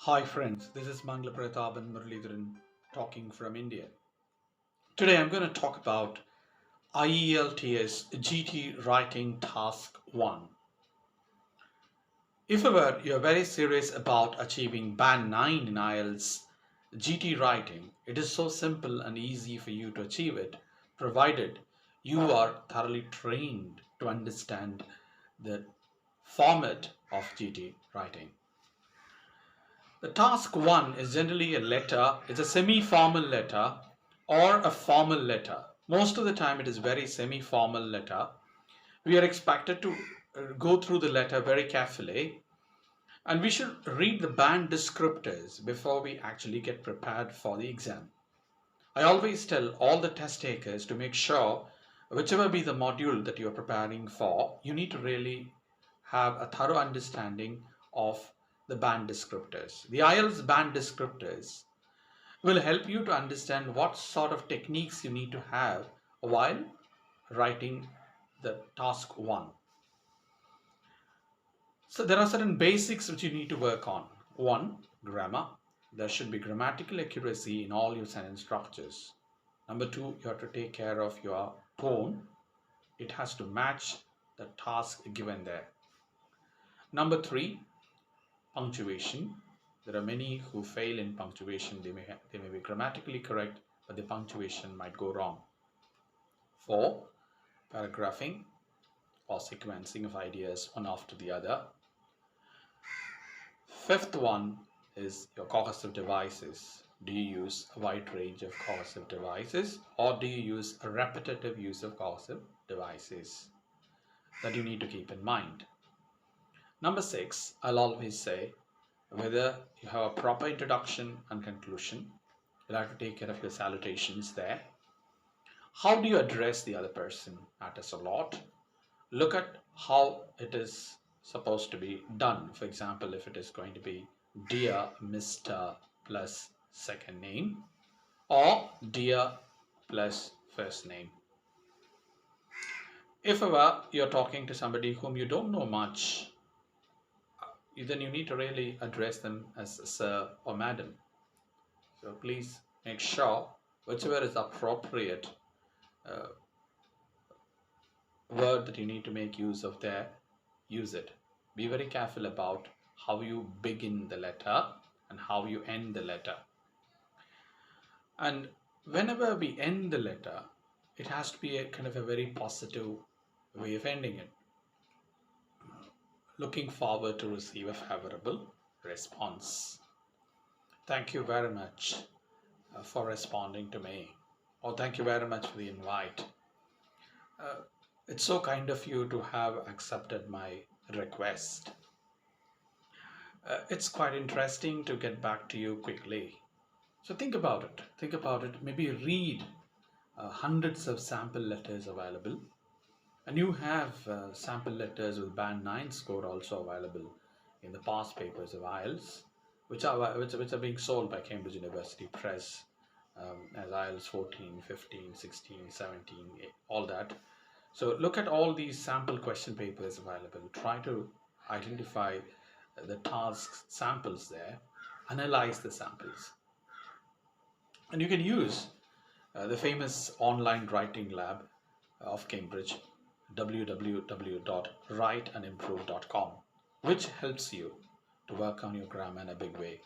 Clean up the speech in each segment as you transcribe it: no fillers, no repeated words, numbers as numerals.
Hi friends, this is Mangal and Muralidharan talking from India. Today I'm going to talk about IELTS GT Writing Task 1. If ever you're very serious about achieving Band 9 in IELTS GT Writing, it is so simple and easy for you to achieve it, provided you are thoroughly trained to understand the format of GT writing. The task 1 is generally a letter, it's a semi-formal letter or a formal letter. Most of the time it is very semi-formal letter. We are expected to go through the letter very carefully, and we should read the band descriptors before we actually get prepared for the exam. I always tell all the test takers to make sure, whichever be the module that you are preparing for, you need to really have a thorough understanding of the band descriptors. The IELTS band descriptors will help you to understand what sort of techniques you need to have while writing the task 1. So there are certain basics which you need to work on. 1. Grammar. There should be grammatical accuracy in all your sentence structures. Number 2, you have to take care of your tone. It has to match the task given there. Number 3, punctuation. There are many who fail in punctuation. They may be grammatically correct, but the punctuation might go wrong. 4, paragraphing or sequencing of ideas one after the other. Fifth one is your cohesive devices. Do you use a wide range of cohesive devices, or do you use a repetitive use of cohesive devices? That you need to keep in mind. Number 6, I'll always say, whether you have a proper introduction and conclusion, you'll have to take care of your salutations there. How do you address the other person? Matters a lot. Look at how it is supposed to be done. For example, if it is going to be dear Mr. plus second name, or dear plus first name. If ever you're talking to somebody whom you don't know much, then you need to really address them as sir or madam. So please make sure whichever is appropriate uh, word that you need to make use of there, use it. Be very careful about how you begin the letter and how you end the letter. And whenever we end the letter, it has to be a kind of a very positive way of ending it. Looking forward to receive a favorable response. Thank you very much for responding to me. Or thank you very much for the invite. Uh, it's so kind of you to have accepted my request. It's quite interesting to get back to you quickly. So think about it. Think about it. Maybe read hundreds of sample letters available. And you have sample letters with band 9 score also available in the past papers of IELTS, which are being sold by Cambridge University Press as IELTS 14, 15, 16, 17, all that. So look at all these sample question papers available. Try to identify the tasks samples there, analyze the samples, and you can use the famous online writing lab of Cambridge, www.writeandimprove.com, which helps you to work on your grammar in a big way.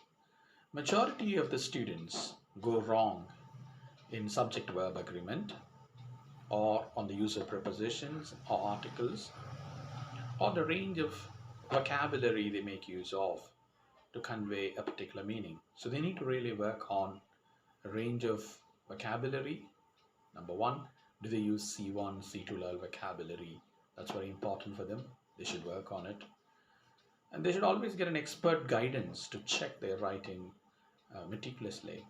Majority of the students go wrong in subject-verb agreement, or on the use of prepositions or articles, or the range of vocabulary they make use of to convey a particular meaning. So they need to really work on a range of vocabulary. Number one, do they use C1, C2 level vocabulary? That's very important for them. They should work on it. And they should always get an expert guidance to check their writing meticulously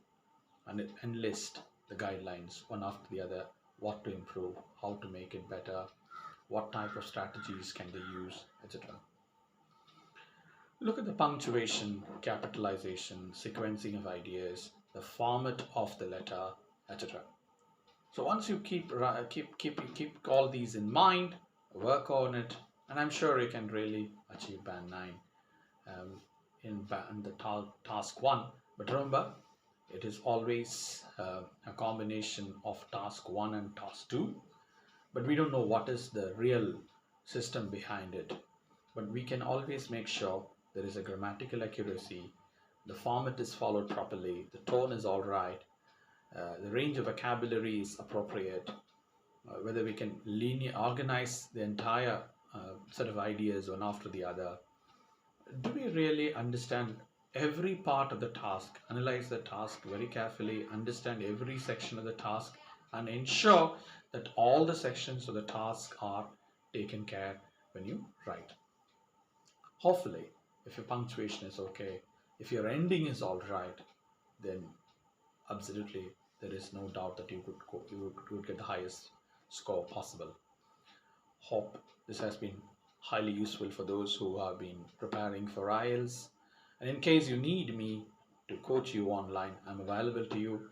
and enlist the guidelines one after the other, what to improve, how to make it better, what type of strategies can they use, etc. Look at the punctuation, capitalization, sequencing of ideas, the format of the letter, etc. So once you keep all these in mind, work on it, and I'm sure you can really achieve band 9 um, in the task 1. But remember, it is always a combination of task 1 and task 2. But we don't know what is the real system behind it. But we can always make sure there is a grammatical accuracy, the format is followed properly, the tone is all right, the range of vocabulary is appropriate, whether we can organize the entire set of ideas one after the other. Do we really understand every part of the task, analyze the task very carefully, understand every section of the task, and ensure that all the sections of the task are taken care when you write? Hopefully, if your punctuation is okay, if your ending is all right, then absolutely there is no doubt that you would get the highest score possible. Hope this has been highly useful for those who have been preparing for IELTS. And in case you need me to coach you online, I'm available to you.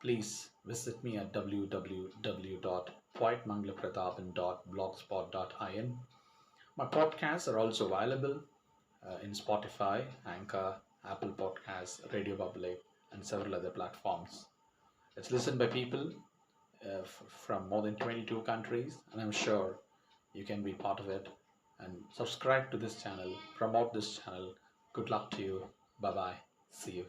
Please visit me at www.poetmangalaprathapan.blogspot.in. My podcasts are also available in Spotify, Anchor, Apple Podcasts, Radio Public, and several other platforms. It's listened by people from more than 22 countries, and I'm sure you can be part of it. And subscribe to this channel, promote this channel. Good luck to you. Bye bye. See you.